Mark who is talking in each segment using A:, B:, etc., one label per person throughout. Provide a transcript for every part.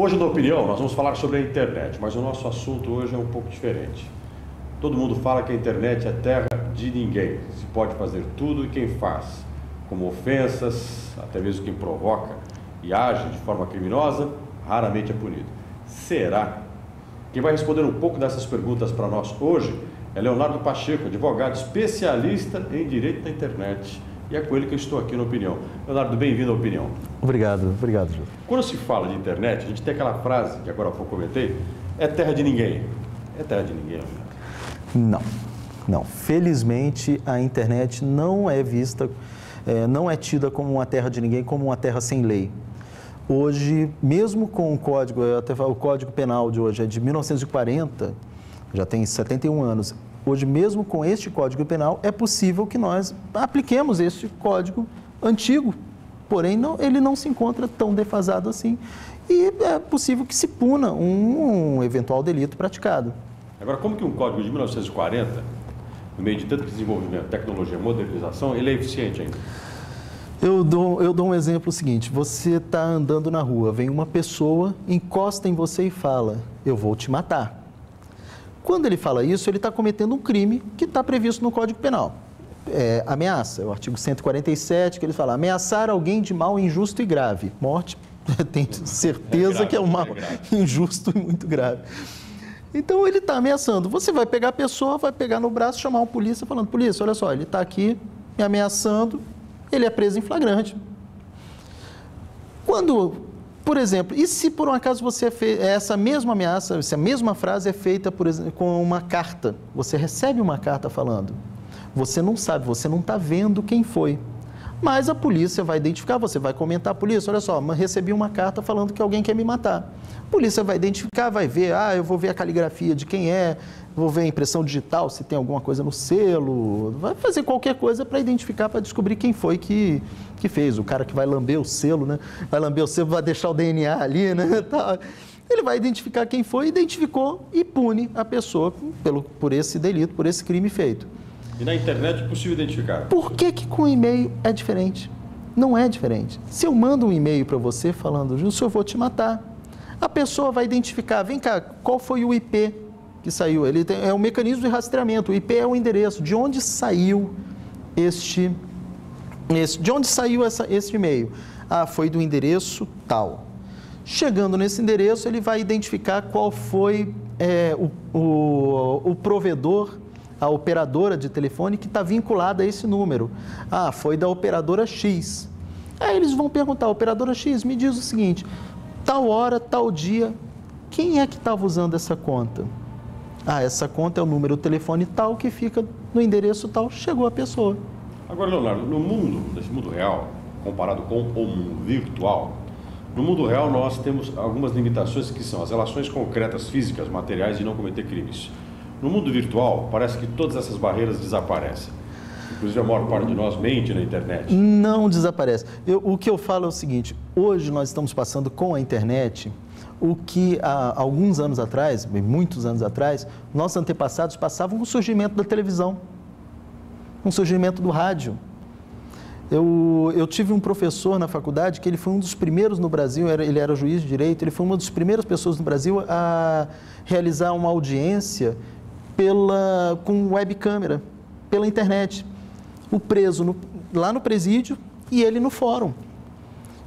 A: Hoje, na opinião, nós vamos falar sobre a internet, mas o nosso assunto hoje é um pouco diferente. Todo mundo fala que a internet é terra de ninguém, se pode fazer tudo e quem faz, como ofensas, até mesmo quem provoca e age de forma criminosa, raramente é punido. Será? Quem vai responder um pouco dessas perguntas para nós hoje é Leonardo Pacheco, advogado especialista em direito da internet. E é com ele que eu estou aqui na Opinião. Leonardo, bem-vindo à Opinião.
B: Obrigado, Júlio.
A: Quando se fala de internet, a gente tem aquela frase que agora há pouco comentei, é terra de ninguém. É terra de ninguém, Leonardo?
B: Não. Felizmente, a internet não é vista, não é tida como uma terra de ninguém, como uma terra sem lei. Hoje, mesmo com o Código Penal de hoje é de 1940, já tem 71 anos. Hoje, mesmo com este Código Penal, é possível que nós apliquemos este código antigo, porém ele não se encontra tão defasado assim e é possível que se puna um eventual delito praticado.
A: Agora, como que um código de 1940, no meio de tanto desenvolvimento, tecnologia, modernização, ele é eficiente ainda?
B: Eu dou um exemplo seguinte, você está andando na rua, vem uma pessoa, encosta em você e fala, eu vou te matar. Quando ele fala isso, ele está cometendo um crime que está previsto no Código Penal. É ameaça, é o artigo 147, que ele fala, ameaçar alguém de mal injusto e grave. Morte, tenho certeza grave, que é um mal injusto e muito grave. Então, ele está ameaçando. Você vai pegar a pessoa, vai pegar no braço, chamar uma polícia, falando, polícia, olha só, ele está aqui me ameaçando, ele é preso em flagrante. Por exemplo, e se por um acaso você essa mesma ameaça, se a mesma frase é feita, por exemplo, com uma carta, você recebe uma carta falando, você não sabe, você não está vendo quem foi, mas a polícia vai identificar, você vai comentar à polícia, olha só, recebi uma carta falando que alguém quer me matar. A polícia vai identificar, vai ver, eu vou ver a caligrafia de quem é, vou ver a impressão digital, se tem alguma coisa no selo, vai fazer qualquer coisa para identificar, para descobrir quem foi que fez. O cara que vai lamber o selo, né? Vai lamber o selo, vai deixar o DNA ali, né? Ele vai identificar quem foi, identificou e pune a pessoa por esse delito, por esse crime feito.
A: E na internet é possível identificar?
B: Por que com e-mail é diferente? Não é diferente. Se eu mando um e-mail para você falando, Gilson, eu vou te matar, a pessoa vai identificar, vem cá, qual foi o IP que saiu? É um mecanismo de rastreamento, o IP é o endereço, de onde saiu este e-mail? Foi do endereço tal. Chegando nesse endereço, ele vai identificar qual foi o provedor, a operadora de telefone que está vinculada a esse número. Foi da operadora X. Aí eles vão perguntar, operadora X, me diz o seguinte, tal hora, tal dia, quem é que estava usando essa conta? Essa conta é o número, o telefone tal, que fica no endereço tal, chegou a pessoa.
A: Agora, Leonardo, nesse mundo real, comparado com o mundo virtual, no mundo real nós temos algumas limitações que são as relações concretas, físicas, materiais e não cometer crimes. No mundo virtual, parece que todas essas barreiras desaparecem. Inclusive, a maior parte de nós mente na internet.
B: Não desaparece. O que eu falo é o seguinte, hoje nós estamos passando com a internet o que há alguns anos atrás, muitos anos atrás, nossos antepassados passavam com o surgimento da televisão, com o surgimento do rádio. Eu tive um professor na faculdade que ele foi um dos primeiros no Brasil, ele era juiz de direito, ele foi uma das primeiras pessoas no Brasil a realizar uma audiência com webcâmera, pela internet. O preso lá no presídio e ele no fórum.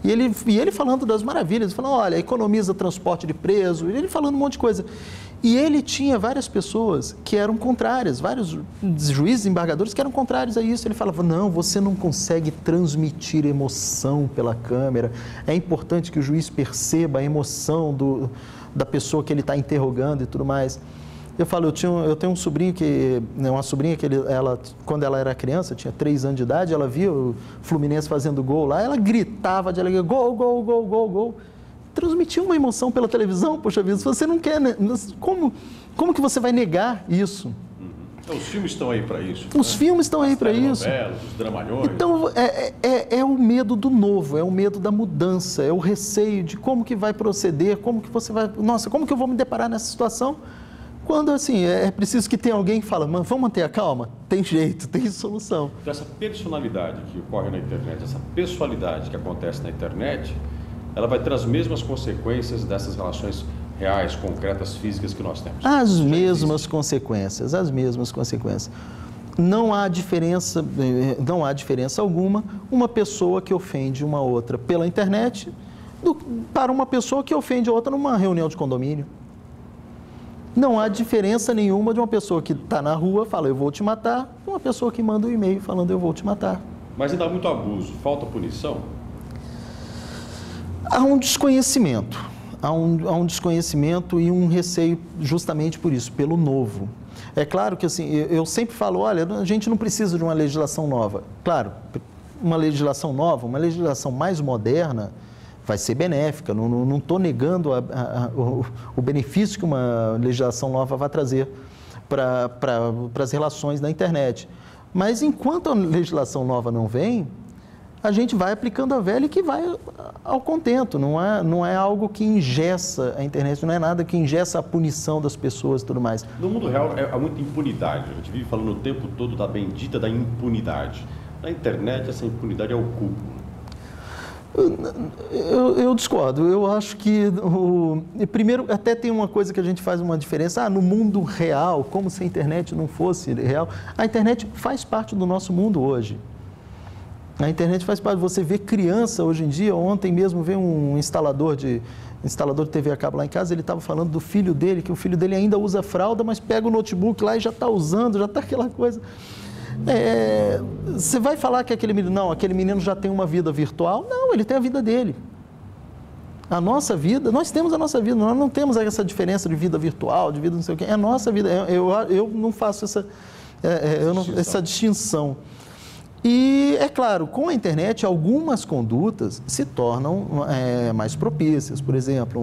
B: E ele falando das maravilhas, falando, olha, economiza transporte de preso, ele falando um monte de coisa. E ele tinha várias pessoas que eram contrárias, vários juízes, embargadores que eram contrários a isso. Ele falava, não, você não consegue transmitir emoção pela câmera, é importante que o juiz perceba a emoção da pessoa que ele está interrogando e tudo mais. Eu falo, eu tenho um sobrinho uma sobrinha que ela, quando ela era criança, tinha 3 anos de idade, ela via o Fluminense fazendo gol lá, ela gritava de alegria, gol, gol, gol, gol, gol. Transmitia uma emoção pela televisão, poxa vida, se você não quer, né? Como que você vai negar isso?
A: Então, os filmes estão aí para isso.
B: Os filmes estão aí para isso.
A: Os dramalhões.
B: Então, é o medo do novo, é o medo da mudança, é o receio de como que vai proceder, como que você vai... Nossa, como que eu vou me deparar nessa situação? Quando, assim, é preciso que tenha alguém que fala, vamos manter a calma? Tem jeito, tem solução.
A: Então, essa personalidade que ocorre na internet, essa pessoalidade que acontece na internet, ela vai ter as mesmas consequências dessas relações reais, concretas, físicas que nós temos.
B: As mesmas consequências, as mesmas consequências. Não há diferença alguma uma pessoa que ofende uma outra pela internet para uma pessoa que ofende outra numa reunião de condomínio. Não há diferença nenhuma de uma pessoa que está na rua, fala eu vou te matar, e uma pessoa que manda um e-mail falando eu vou te matar.
A: Mas ainda há muito abuso, falta punição?
B: Há um desconhecimento. Há um desconhecimento e um receio justamente por isso, pelo novo. É claro que assim, eu sempre falo, olha, a gente não precisa de uma legislação nova. Claro, uma legislação nova, uma legislação mais moderna vai ser benéfica. Não estou negando o benefício que uma legislação nova vai trazer para as relações na internet. Mas enquanto a legislação nova não vem, a gente vai aplicando a velha e que vai ao contento. Não é algo que engessa a internet, não é nada que engessa a punição das pessoas e tudo mais.
A: No mundo real há muita impunidade. A gente vive falando o tempo todo da bendita da impunidade. Na internet essa impunidade é o cúmulo.
B: Eu discordo. Eu acho que, primeiro, até tem uma coisa que a gente faz uma diferença. No mundo real, como se a internet não fosse real, a internet faz parte do nosso mundo hoje. A internet faz parte. Você vê criança hoje em dia. Ontem mesmo veio um instalador de TV a cabo lá em casa, ele estava falando do filho dele, que o filho dele ainda usa fralda, mas pega o notebook lá e já está usando, já está aquela coisa. Você vai falar que aquele menino já tem uma vida virtual? Não, ele tem a vida dele. A nossa vida, nós temos a nossa vida, nós não temos essa diferença de vida virtual, de vida não sei o quê. É a nossa vida, eu não faço essa distinção. E, é claro, com a internet, algumas condutas se tornam mais propícias. Por exemplo,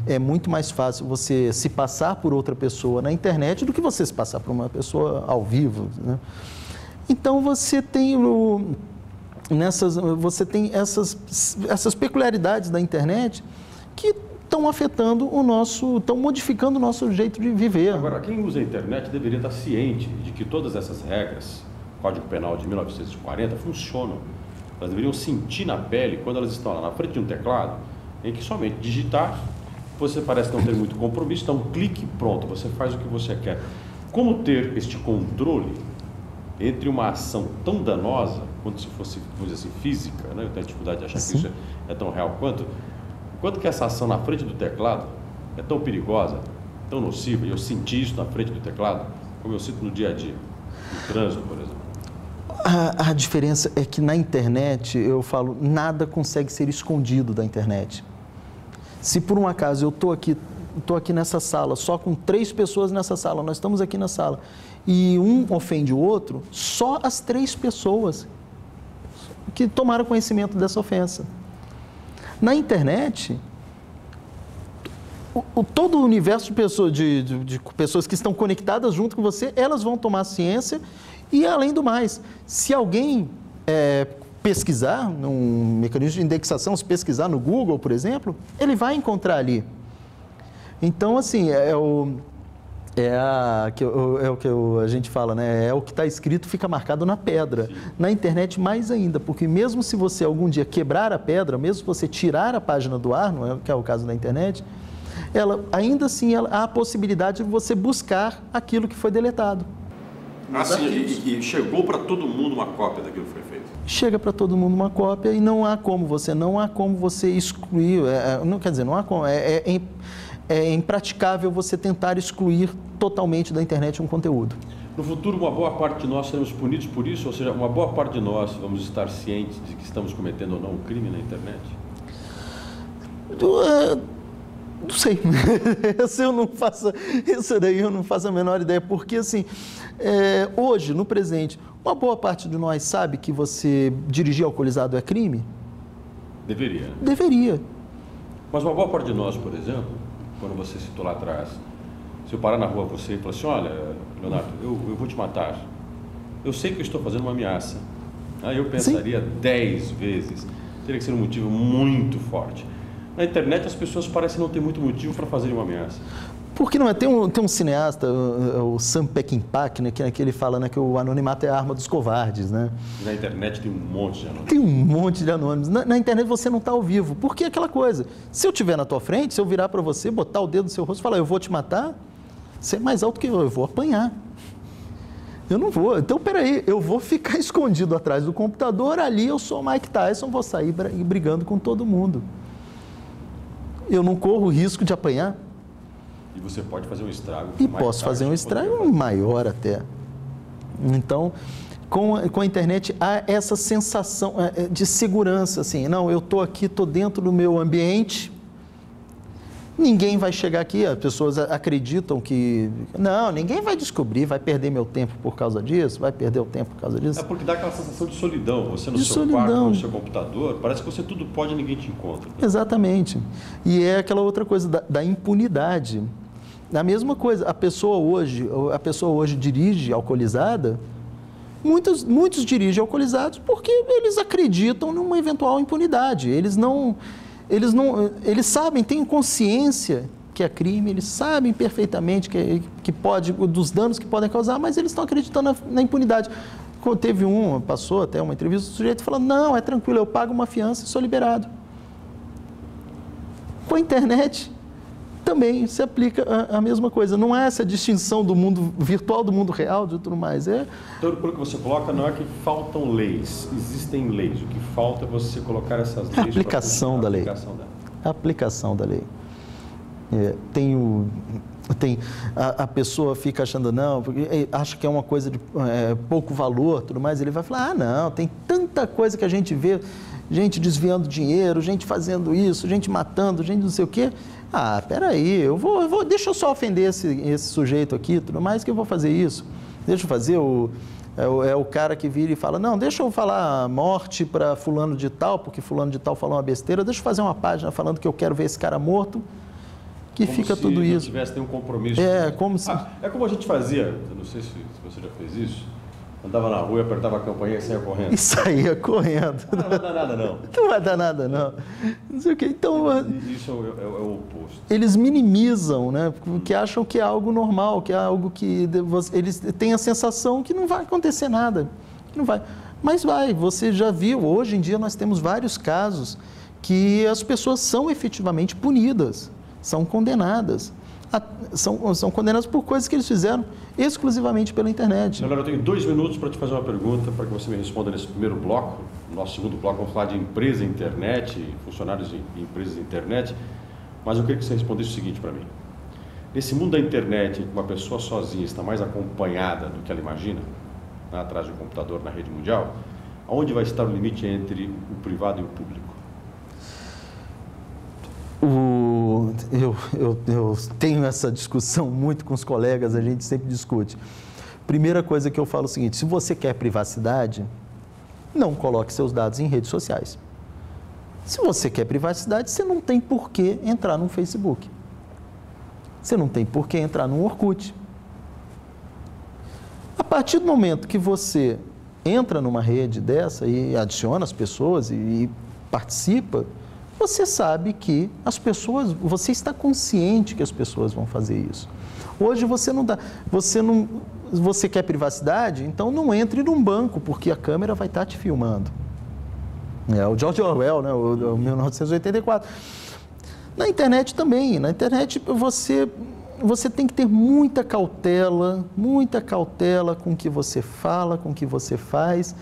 B: é muito mais fácil você se passar por outra pessoa na internet do que você se passar por uma pessoa ao vivo, né? Então, você tem essas peculiaridades da internet que estão afetando estão modificando o nosso jeito de viver.
A: Agora, quem usa a internet deveria estar ciente de que todas essas regras, Código Penal de 1940, funcionam. Elas deveriam sentir na pele quando elas estão lá na frente de um teclado, em que somente digitar, você parece não ter muito compromisso, dá um clique e pronto, você faz o que você quer. Como ter este controle entre uma ação tão danosa, quanto se fosse, vamos dizer assim, física, né? Eu tenho dificuldade de achar que isso é tão real quanto que essa ação na frente do teclado é tão perigosa, tão nociva, e eu senti isso na frente do teclado, como eu sinto no dia a dia, no trânsito, por exemplo.
B: A diferença é que na internet, eu falo, nada consegue ser escondido da internet. Se por um acaso eu estou aqui nessa sala, só com 3 pessoas nessa sala, nós estamos aqui na sala, e um ofende o outro, só as 3 pessoas que tomaram conhecimento dessa ofensa. Na internet, todo o universo de pessoas que estão conectadas junto com você, elas vão tomar ciência. E, além do mais, se alguém pesquisar, num mecanismo de indexação, se pesquisar no Google, por exemplo, ele vai encontrar ali. Então, assim, o que a gente fala, né? É o que está escrito, fica marcado na pedra. Sim. Na internet, mais ainda, porque mesmo se você algum dia quebrar a pedra, mesmo se você tirar a página do ar, não é, que é o caso da internet, ainda assim há a possibilidade de você buscar aquilo que foi deletado.
A: Assim, e chegou para todo mundo uma cópia daquilo que foi feito?
B: Chega para todo mundo uma cópia e não há como você excluir, não há como, é impraticável você tentar excluir totalmente da internet um conteúdo.
A: No futuro, uma boa parte de nós seremos punidos por isso? Ou seja, uma boa parte de nós vamos estar cientes de que estamos cometendo ou não um crime na internet?
B: Não sei. Isso daí eu não faço a menor ideia. Porque, assim, hoje, no presente, uma boa parte de nós sabe que você dirigir alcoolizado é crime?
A: Deveria.
B: Deveria.
A: Mas uma boa parte de nós, por exemplo, quando você citou lá atrás, se eu parar na rua você e falar assim, olha, Leonardo, eu vou te matar. Eu sei que eu estou fazendo uma ameaça. Aí eu pensaria 10 vezes. Teria que ser um motivo muito forte. Na internet as pessoas parecem não ter muito motivo para fazerem uma ameaça.
B: Porque não é? Tem um cineasta, o Sam Peckinpah, né, que ele fala, né, que o anonimato é a arma dos covardes, né?
A: Na internet tem um monte de anônimos.
B: Tem um monte de anônimos. Na internet você não está ao vivo. Porque é aquela coisa, se eu estiver na tua frente, se eu virar para você, botar o dedo no seu rosto e falar, eu vou te matar, você é mais alto que eu vou apanhar. Eu não vou. Então, peraí, eu vou ficar escondido atrás do computador, ali eu sou o Mike Tyson, vou sair brigando com todo mundo. Eu não corro o risco de apanhar.
A: E você pode fazer um estrago.
B: E posso fazer um estrago maior até. Então, com a internet há essa sensação de segurança, assim, não, eu estou aqui, estou dentro do meu ambiente, ninguém vai chegar aqui, as pessoas acreditam que, não, ninguém vai descobrir, vai perder meu tempo por causa disso, vai perder o tempo por causa disso.
A: É porque dá aquela sensação de solidão, você no seu quarto, no seu computador, parece que você tudo pode e ninguém te encontra.
B: Exatamente. E é aquela outra coisa da impunidade. A mesma coisa, a pessoa hoje dirige alcoolizada, muitos dirigem alcoolizados porque eles acreditam numa eventual impunidade. Eles sabem, têm consciência que é crime, eles sabem perfeitamente que pode, dos danos que podem causar, mas eles estão acreditando na impunidade. Passou até uma entrevista, o sujeito falando, não, é tranquilo, eu pago uma fiança e sou liberado. Com a internet também se aplica a mesma coisa. Não é essa distinção do mundo virtual do mundo real, de tudo mais.
A: Então, pelo que você coloca, não é que faltam leis. Existem leis. O que falta é você colocar essas leis...
B: A aplicação da lei. A aplicação da lei. A pessoa fica achando, não, porque acha que é uma coisa de pouco valor, tudo mais. Ele vai falar, não, tem tanta coisa que a gente vê, gente desviando dinheiro, gente fazendo isso, gente matando, gente não sei o quê. Peraí, deixa eu só ofender esse sujeito aqui, tudo mais, que eu vou fazer isso. Deixa eu fazer o cara que vira e fala, não, deixa eu falar morte para fulano de tal, porque fulano de tal falou uma besteira, deixa eu fazer uma página falando que eu quero ver esse cara morto, que como fica tudo isso.
A: Como se tivesse nenhum compromisso.
B: É
A: como a gente fazia, não sei se você já fez isso, andava na rua, apertava a campainha e saía correndo.
B: E saía correndo.
A: Não vai dar nada, não.
B: Não vai dar nada, não. Não sei o quê. Então,
A: isso é o oposto.
B: Eles minimizam, né? Porque acham que é algo normal, que é algo que... Eles têm a sensação que não vai acontecer nada. Que não vai. Mas vai. Você já viu, hoje em dia nós temos vários casos que as pessoas são efetivamente punidas, são condenadas. São condenados por coisas que eles fizeram exclusivamente pela internet.
A: Galera, eu tenho 2 minutos para te fazer uma pergunta, para que você me responda nesse primeiro bloco. No nosso segundo bloco, vamos falar de empresa e internet, funcionários de empresas e internet. Mas eu queria que você respondesse o seguinte para mim. Nesse mundo da internet, em que uma pessoa sozinha está mais acompanhada do que ela imagina, né, atrás de um computador na rede mundial, aonde vai estar o limite entre o privado e o público?
B: Eu tenho essa discussão muito com os colegas, a gente sempre discute. Primeira coisa que eu falo é o seguinte, se você quer privacidade, não coloque seus dados em redes sociais. Se você quer privacidade, você não tem por que entrar no Facebook. Você não tem por que entrar no Orkut. A partir do momento que você entra numa rede dessa e adiciona as pessoas e participa, você sabe que as pessoas, você está consciente que as pessoas vão fazer isso. Hoje você não dá, você quer privacidade, então não entre num banco, porque a câmera vai estar te filmando. É o George Orwell, né, o 1984. Na internet também, na internet você tem que ter muita cautela com o que você fala, com o que você faz,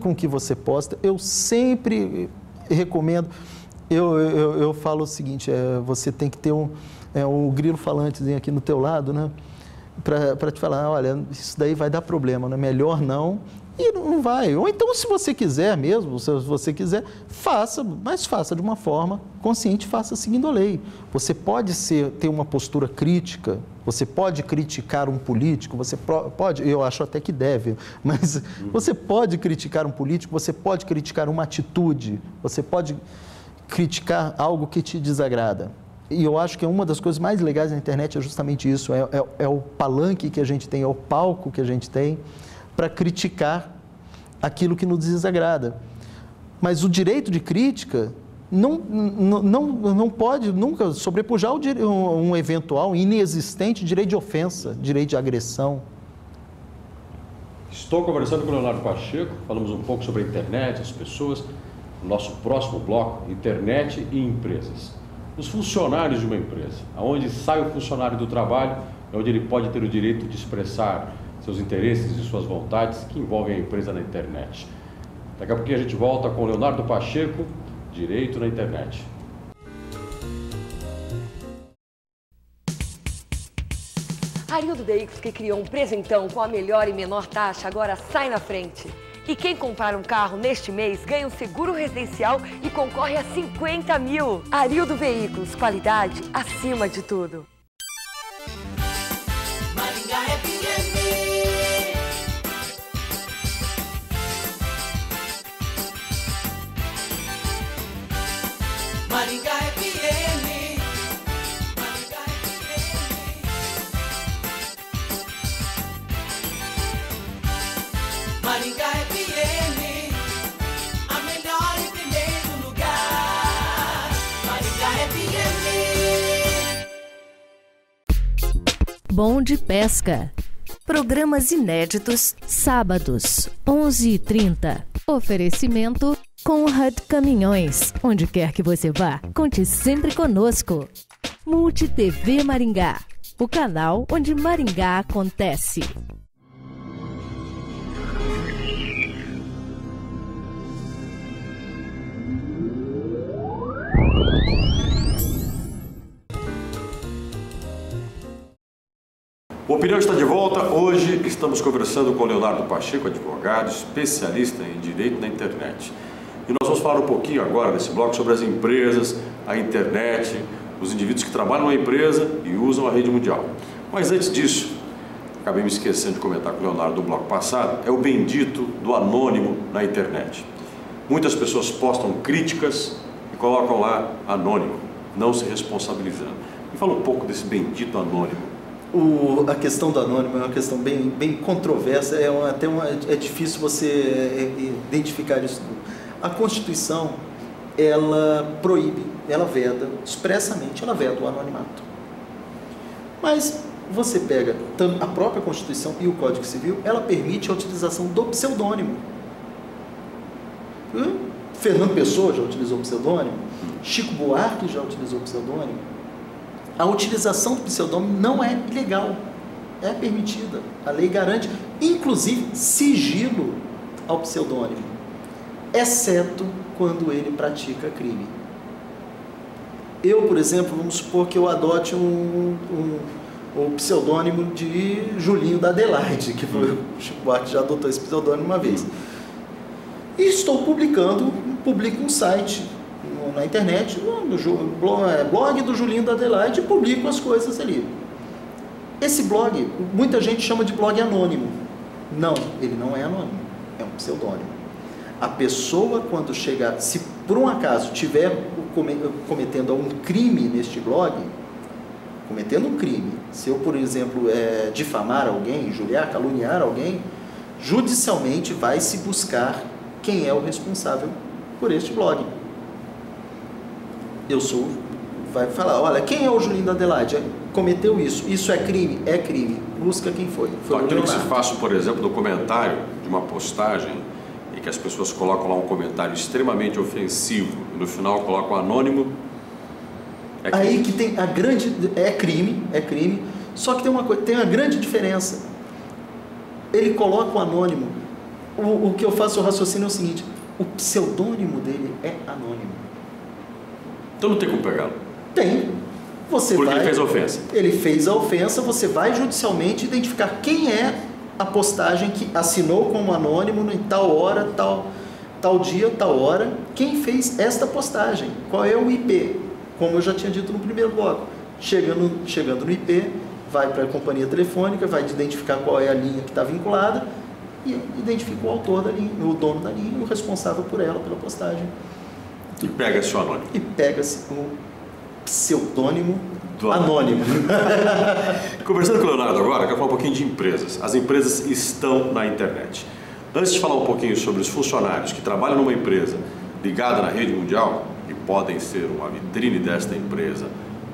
B: com o que você posta. Eu sempre recomendo, eu falo o seguinte, você tem que ter um grilo falantezinho aqui no teu lado, né? Para te falar, olha, isso daí vai dar problema, né? Melhor não, e não vai. Ou então, se você quiser mesmo, se você quiser, faça, mas faça de uma forma consciente, faça seguindo a lei. Você pode ter uma postura crítica, você pode criticar um político, você pode, eu acho até que deve, mas você pode criticar um político, você pode criticar uma atitude, você pode criticar algo que te desagrada. E eu acho que uma das coisas mais legais na internet é justamente isso, é o palanque que a gente tem, é o palco que a gente tem para criticar aquilo que nos desagrada. Mas o direito de crítica não pode nunca sobrepujar um eventual inexistente direito de ofensa, direito de agressão.
A: Estou conversando com o Leonardo Pacheco, falamos um pouco sobre a internet, as pessoas. Nosso próximo bloco, internet e empresas. Os funcionários de uma empresa, aonde sai o funcionário do trabalho, é onde ele pode ter o direito de expressar seus interesses e suas vontades que envolvem a empresa na internet. Daqui a pouquinho a gente volta com o Leonardo Pacheco, Direito na Internet.
C: Arildo Veículos, que criou um presentão com a melhor e menor taxa, agora sai na frente. E quem comprar um carro neste mês ganha um seguro residencial e concorre a 50 mil. Arildo Veículos, qualidade acima de tudo.
D: Maringá FM. Maringá FM. Maringá FM. Maringá FM, a melhor em primeiro lugar. Maringá FM.
E: Bom de Pesca. Programas inéditos, sábados, 11h30. Oferecimento Conrad Caminhões. Onde quer que você vá, conte sempre conosco. MultiTV Maringá, o canal onde Maringá acontece.
A: O Opinião está de volta. Hoje estamos conversando com o Leonardo Pacheco, advogado, especialista em direito na internet. E nós vamos falar um pouquinho agora nesse bloco sobre as empresas, a internet, os indivíduos que trabalham na empresa e usam a rede mundial. Mas antes disso, acabei me esquecendo de comentar com o Leonardo no bloco passado, é o bendito do anônimo na internet. Muitas pessoas postam críticas e colocam lá anônimo, não se responsabilizando. Me fala um pouco desse bendito anônimo.
B: A questão do anônimo é uma questão bem controversa, é difícil você identificar isso. A Constituição, ela proíbe, ela veda, expressamente ela veda o anonimato. Mas você pega a própria Constituição e o Código Civil, ela permite a utilização do pseudônimo. Fernando Pessoa já utilizou o pseudônimo, Chico Buarque já utilizou o pseudônimo. A utilização do pseudônimo não é ilegal, é permitida. A lei garante, inclusive, sigilo ao pseudônimo, exceto quando ele pratica crime. Eu, por exemplo, vamos supor que eu adote o pseudônimo de Julinho da Adelaide, que foi, o Chico Buarque já adotou esse pseudônimo uma vez. E estou publico um site na internet, blog do Julinho da Adelaide, e publico as coisas ali. Esse blog, muita gente chama de blog anônimo. Não, ele não é anônimo, é um pseudônimo. A pessoa, quando chegar, se por um acaso estiver cometendo algum crime neste blog, cometendo um crime, se eu, por exemplo, difamar alguém, injuriar, caluniar alguém, judicialmente vai se buscar quem é o responsável por este blog. Vai falar, olha, quem é o Julinho da Adelaide? Cometeu isso. Isso é crime? É crime. Busca quem foi.
A: Então, aquilo que se faz, por exemplo, no comentário de uma postagem, e que as pessoas colocam lá um comentário extremamente ofensivo, e no final colocam anônimo, é crime.
B: Aí que tem a grande... É crime, só que tem uma grande diferença. Ele coloca o anônimo. O que eu faço o raciocínio é o seguinte, o pseudônimo dele é anônimo.
A: Então não tem como pegá-lo?
B: Tem.
A: Porque ele fez a ofensa.
B: Ele fez a ofensa, você vai judicialmente identificar quem é a postagem que assinou como anônimo em tal hora, tal dia, tal hora, quem fez esta postagem, qual é o IP, como eu já tinha dito no primeiro bloco. Chegando no IP, vai para a companhia telefônica, vai identificar qual é a linha que está vinculada e identifica o autor da linha, o dono da linha, o responsável por ela, pela postagem.
A: E pega-se o anônimo.
B: E pega-se o pseudônimo do anônimo.
A: Conversando com o Leonardo agora, quero falar um pouquinho de empresas. As empresas estão na internet. Antes de falar um pouquinho sobre os funcionários que trabalham numa empresa ligada na rede mundial, e podem ser uma vitrine desta empresa,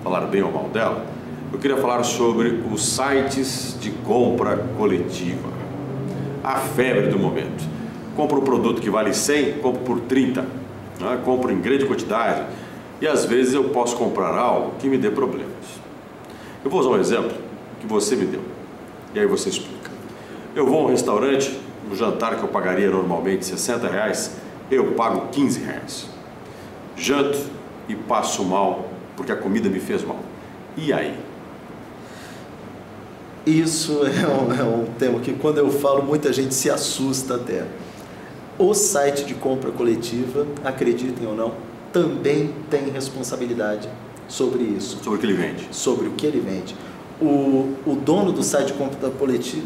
A: falar bem ou mal dela, eu queria falar sobre os sites de compra coletiva. A febre do momento. Compro um produto que vale 100, compro por 30, né? Compro em grande quantidade e às vezes eu posso comprar algo que me dê problemas. Eu vou usar um exemplo que você me deu e aí você explica. Eu vou a um restaurante, no jantar que eu pagaria normalmente R$60, eu pago R$15. Janto e passo mal porque a comida me fez mal. E aí?
B: Isso é um tema que, quando eu falo, muita gente se assusta até. O site de compra coletiva, acreditem ou não, também tem responsabilidade sobre isso.
A: Sobre o que ele vende.
B: Sobre o que ele vende. O dono do site de compra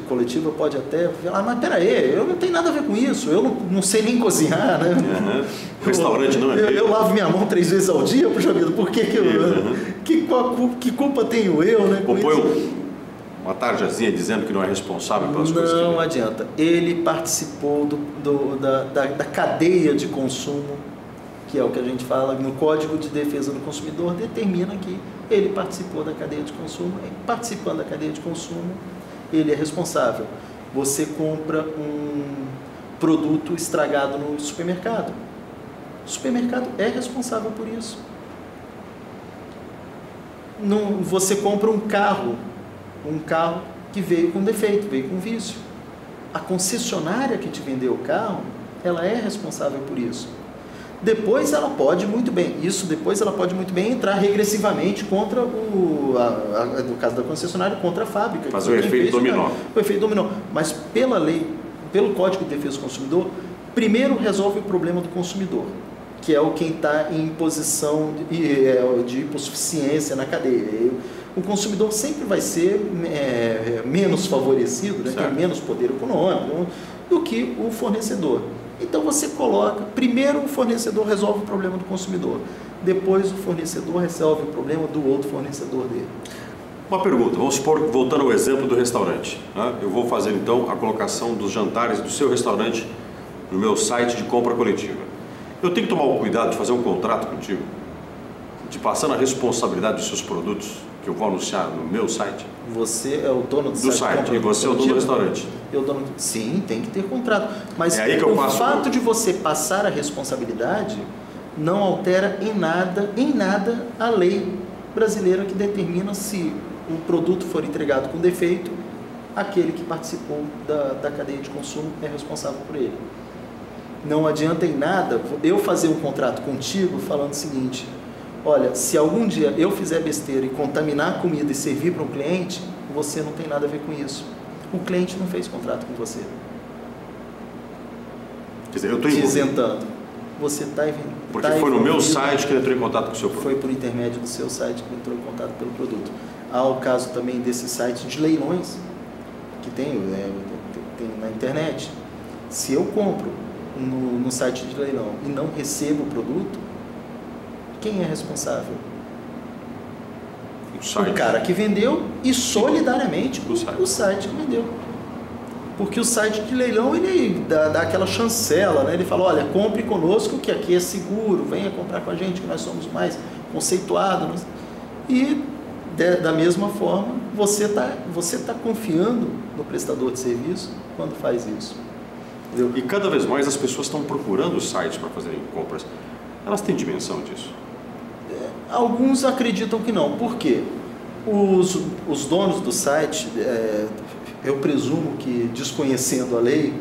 B: coletiva pode até falar, mas peraí, eu não tenho nada a ver com isso, eu não sei nem cozinhar, né?
A: Uhum. O restaurante não é
B: eu lavo minha mão 3 vezes ao dia, puxa vida, por que que culpa tenho eu, né?
A: Ou põe uma tarjazinha dizendo que não é responsável pelas coisas que
B: não adianta. Ele participou da cadeia de consumo, que é o que a gente fala no Código de Defesa do Consumidor, determina que ele participou da cadeia de consumo, e participando da cadeia de consumo, ele é responsável. Você compra um produto estragado no supermercado. O supermercado é responsável por isso. Você compra um carro que veio com defeito, veio com vício. A concessionária que te vendeu o carro, ela é responsável por isso. Depois ela pode muito bem entrar regressivamente contra no caso da concessionária, contra a fábrica.
A: Fazer o efeito dominó.
B: O efeito dominó. Mas pela lei, pelo Código de Defesa do Consumidor, primeiro resolve o problema do consumidor, que é quem está em posição de hipossuficiência na cadeia. O consumidor sempre vai ser menos favorecido, né, tem menos poder econômico do que o fornecedor. Então você coloca, primeiro o fornecedor resolve o problema do consumidor, depois o fornecedor resolve o problema do outro fornecedor dele.
A: Uma pergunta, vamos supor, voltando ao exemplo do restaurante, né? Eu vou fazer então a colocação dos jantares do seu restaurante no meu site de compra coletiva. Eu tenho que tomar o cuidado de fazer um contrato contigo, de passar a responsabilidade dos seus produtos que eu vou anunciar no meu site?
B: Você é o dono
A: do site e você é o dono do restaurante.
B: Sim, tem que ter contrato. Mas
A: é aí que eu passo
B: fato de você passar a responsabilidade não altera em nada a lei brasileira que determina se o produto for entregado com defeito, aquele que participou da cadeia de consumo é responsável por ele. Não adianta em nada eu fazer um contrato contigo falando o seguinte: olha, se algum dia eu fizer besteira e contaminar a comida e servir para um cliente, você não tem nada a ver com isso. O cliente não fez contrato com você.
A: Quer dizer, eu estou
B: isentando. Você está
A: porque foi no meu site que ele entrou em contato com o seu produto.
B: Foi por intermédio do seu site que ele entrou em contato pelo produto. Há o caso também desses sites de leilões que tem na internet. Se eu compro no site de leilão e não recebo o produto, quem é responsável? O cara que vendeu e solidariamente o site que vendeu. Porque o site de leilão, ele dá aquela chancela, né? Ele fala, olha, compre conosco que aqui é seguro, venha comprar com a gente que nós somos mais conceituados. E da mesma forma, você tá confiando no prestador de serviço quando faz isso.
A: Entendeu? E cada vez mais as pessoas estão procurando os sites para fazerem compras. Elas têm dimensão disso?
B: Alguns acreditam que não. Por quê? Os donos do site, eu presumo que, desconhecendo a lei,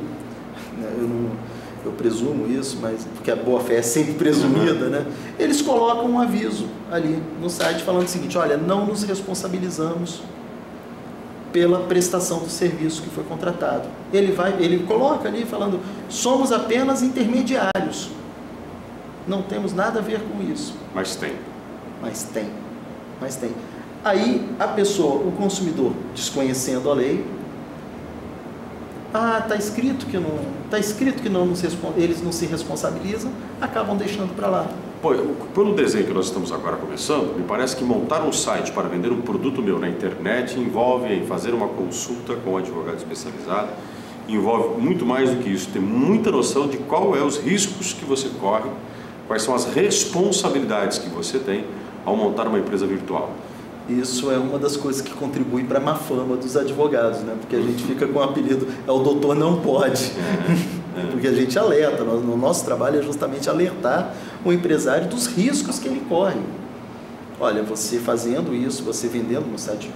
B: eu presumo isso, mas porque a boa-fé é sempre presumida, né? Eles colocam um aviso ali no site falando o seguinte: olha, não nos responsabilizamos pela prestação do serviço que foi contratado. Ele coloca ali falando, somos apenas intermediários. Não temos nada a ver com isso.
A: Mas tem.
B: Aí a pessoa, o consumidor, desconhecendo a lei, está escrito que eles não se responsabilizam, acabam deixando para lá.
A: Pelo desenho que nós estamos agora começando, me parece que montar um site para vender um produto meu na internet envolve fazer uma consulta com um advogado especializado, envolve muito mais do que isso, ter muita noção de qual é os riscos que você corre Quais são as responsabilidades que você tem ao montar uma empresa virtual?
B: Isso é uma das coisas que contribui para a má fama dos advogados, né? Porque a gente fica com o apelido, o doutor não pode. Porque a gente alerta, o nosso trabalho é justamente alertar o empresário dos riscos que ele corre. Olha, você fazendo isso, você vendendo no site,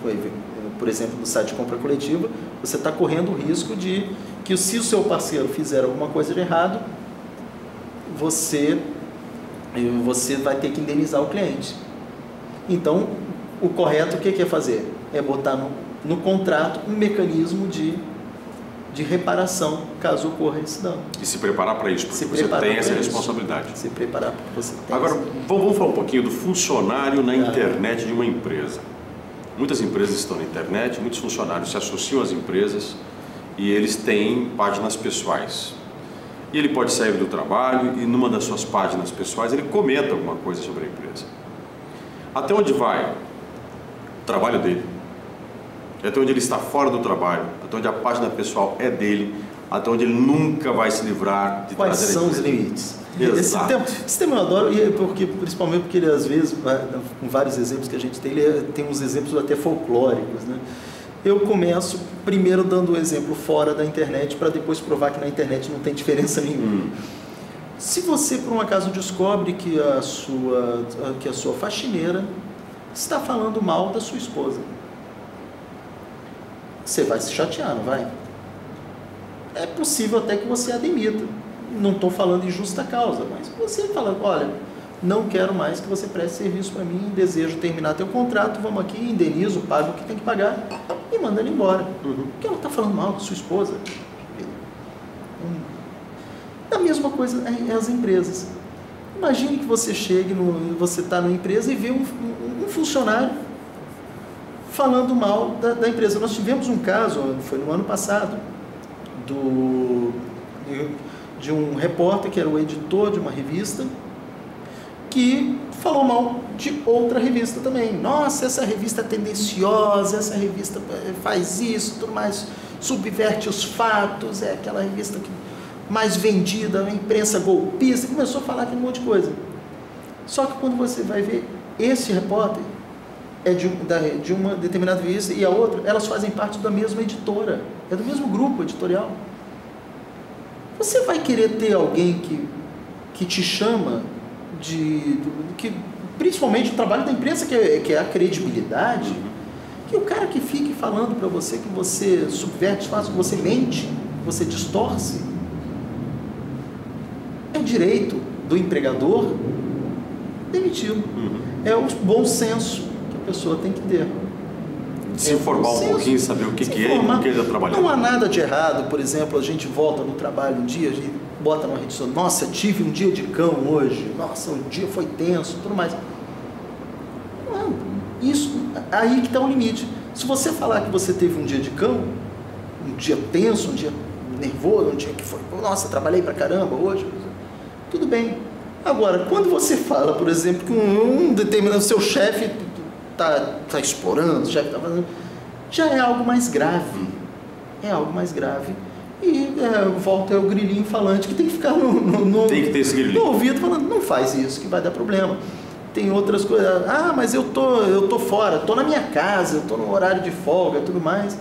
B: por exemplo, no site de compra coletiva, você está correndo o risco de que se o seu parceiro fizer alguma coisa de errado, você vai ter que indenizar o cliente. Então, o correto, o que é fazer? É botar no contrato um mecanismo de reparação, caso ocorra esse dano.
A: E se preparar para isso, porque você tem essa responsabilidade.
B: Se preparar porque você tem.
A: Agora, vamos falar um pouquinho do funcionário na internet de uma empresa. Muitas empresas estão na internet, muitos funcionários se associam às empresas e eles têm páginas pessoais. E ele pode sair do trabalho e numa das suas páginas pessoais ele comenta alguma coisa sobre a empresa. Até onde vai o trabalho dele? Até onde ele está fora do trabalho? Até onde a página pessoal é dele? Até onde ele nunca vai se livrar de
B: Quais
A: trazer
B: são os limites?
A: Exato.
B: Esse tema eu adoro, principalmente porque ele, às vezes, com vários exemplos que a gente tem, ele tem uns exemplos até folclóricos, né? Eu começo primeiro dando o exemplo fora da internet para depois provar que na internet não tem diferença nenhuma. Se você, por um acaso, descobre que a sua faxineira está falando mal da sua esposa, você vai se chatear, não vai? É possível até que você a demita. Não estou falando em justa causa, mas você fala, olha, não quero mais que você preste serviço para mim, desejo terminar teu contrato, vamos aqui, indenizo, pago o que tem que pagar e manda ele embora. Porque ela está falando mal da sua esposa. A mesma coisa é as empresas. Imagine que você chegue, você está numa empresa e vê um funcionário falando mal da empresa. Nós tivemos um caso, foi no ano passado, de um repórter que era o editor de uma revista que falou mal de outra revista também. Nossa, essa revista é tendenciosa, essa revista faz isso, tudo mais, subverte os fatos, é aquela revista mais vendida, a imprensa golpista, começou a falar aquele monte de coisa. Só que quando você vai ver, esse repórter é de uma determinada revista e a outra, elas fazem parte da mesma editora, é do mesmo grupo editorial. Você vai querer ter alguém que te chama principalmente o trabalho da imprensa, que é a credibilidade, que o cara que fique falando para você que você subverte, faz que você mente, que você distorce, é direito do empregador demiti-lo. É o bom senso que a pessoa tem que ter.
A: Se informar um pouquinho, saber o que é e o que ele está trabalhando.
B: Não há nada de errado, por exemplo, a gente volta no trabalho um dia, a gente bota na rede social, nossa, tive um dia de cão hoje, nossa, o dia foi tenso, tudo mais. Não, isso, aí que está o limite. Se você falar que você teve um dia de cão, um dia tenso, um dia nervoso, um dia que foi, nossa, trabalhei pra caramba hoje, tudo bem. Agora, quando você fala, por exemplo, que um determinado seu chefe está explorando, o chefe está fazendo, já é algo mais grave. É algo mais grave. E volta o grilinho falante que tem que ficar
A: tem que ter esse grilinho
B: no ouvido falando, não faz isso, que vai dar problema. Tem outras coisas, mas eu tô fora, tô na minha casa, eu tô no horário de folga e tudo mais.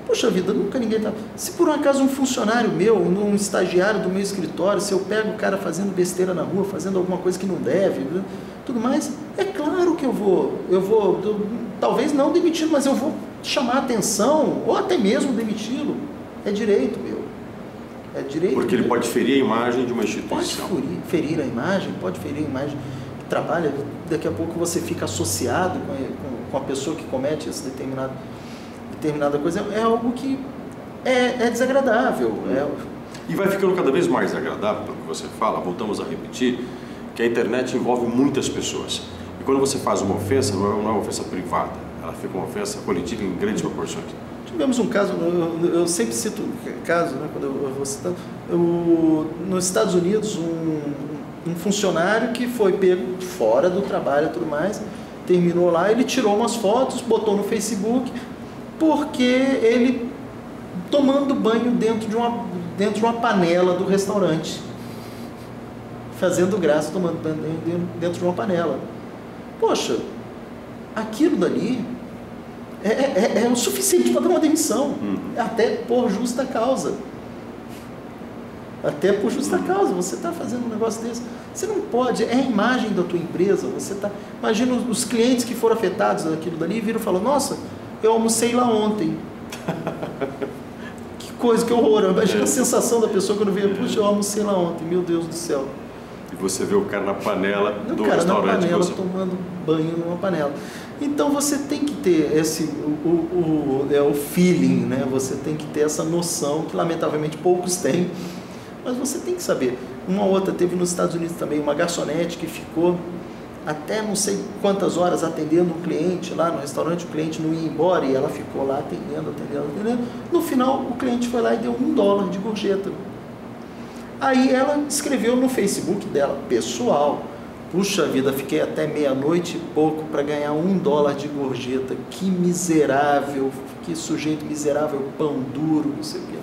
B: Poxa vida, nunca ninguém tá... Se por um acaso um funcionário meu, um estagiário do meu escritório, se eu pego o cara fazendo besteira na rua, fazendo alguma coisa que não deve, tudo mais, é claro que eu vou talvez não demiti-lo, mas eu vou chamar a atenção, ou até mesmo demiti-lo. É direito meu. É direito.
A: Porque ele pode ferir a imagem de uma instituição.
B: Pode ferir a imagem, que trabalha, daqui a pouco você fica associado com a pessoa que comete essa determinada coisa, é algo que é desagradável.
A: E vai ficando cada vez mais agradável, pelo que você fala, voltamos a repetir, que a internet envolve muitas pessoas. E quando você faz uma ofensa, não é uma ofensa privada, ela fica uma ofensa coletiva em grandes proporções.
B: Tivemos um caso, eu sempre cito caso, né, quando eu vou citando, nos Estados Unidos, um funcionário que foi pego fora do trabalho e tudo mais, terminou lá, ele tirou umas fotos, botou no Facebook, porque ele tomando banho dentro de uma panela do restaurante. fazendo graça, tomando banho dentro de uma panela. Poxa, aquilo dali é o suficiente para dar uma demissão, até por justa causa. Até por justa causa, você está fazendo um negócio desse. Você não pode, é a imagem da tua empresa. Imagina os clientes que foram afetados daquilo dali, viram e falaram, nossa, eu almocei lá ontem. Que coisa, que horror. Imagina a sensação da pessoa quando vê, puxa, eu almocei lá ontem, meu Deus do céu.
A: E você vê o cara na panela do
B: cara
A: restaurante.
B: Na panela, tomando banho numa panela. Então você tem que ter o feeling, né? Você tem que ter essa noção que lamentavelmente poucos têm, mas você tem que saber. Uma outra, teve nos Estados Unidos também uma garçonete que ficou até não sei quantas horas atendendo um cliente lá no restaurante, o cliente não ia embora e ela ficou lá atendendo. No final o cliente foi lá e deu $1 de gorjeta. Aí ela escreveu no Facebook dela, pessoal, puxa vida, fiquei até meia-noite e pouco para ganhar $1 de gorjeta, que miserável, que sujeito miserável, pão duro, não sei o quê.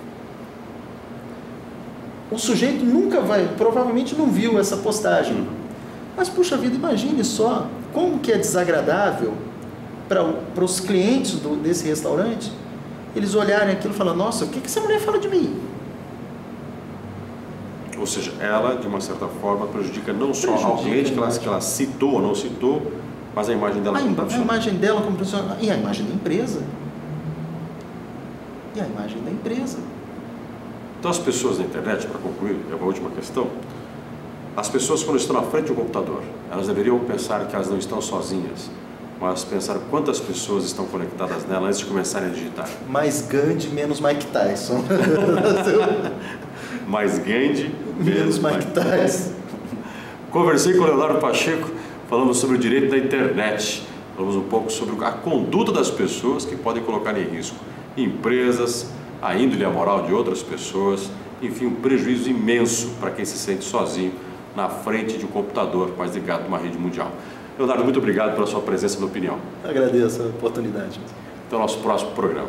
B: O sujeito provavelmente não viu essa postagem, mas puxa vida, imagine só como que é desagradável para os clientes desse restaurante, eles olharem aquilo e falarem, nossa, o que essa mulher fala de mim?
A: Ou seja, ela, de uma certa forma, prejudica não só ao cliente que ela citou ou não citou, mas a imagem dela como profissional.
B: A imagem dela como profissional e a imagem da empresa.
A: Então, as pessoas na internet, para concluir, é uma última questão, as pessoas quando estão na frente de um computador, elas deveriam pensar que elas não estão sozinhas, mas pensar quantas pessoas estão conectadas nela antes de começarem a digitar.
B: Mais Gandhi, menos Mike Tyson.
A: Mais Gandhi,
B: menos Mike Tyson.
A: Conversei com o Leonardo Pacheco, falando sobre o direito da internet. Falamos um pouco sobre a conduta das pessoas que podem colocar em risco empresas, a índole e a moral de outras pessoas, enfim, um prejuízo imenso para quem se sente sozinho na frente de um computador, mais ligado a uma rede mundial. Leonardo, muito obrigado pela sua presença na opinião.
B: Agradeço a oportunidade.
A: Até o nosso próximo programa.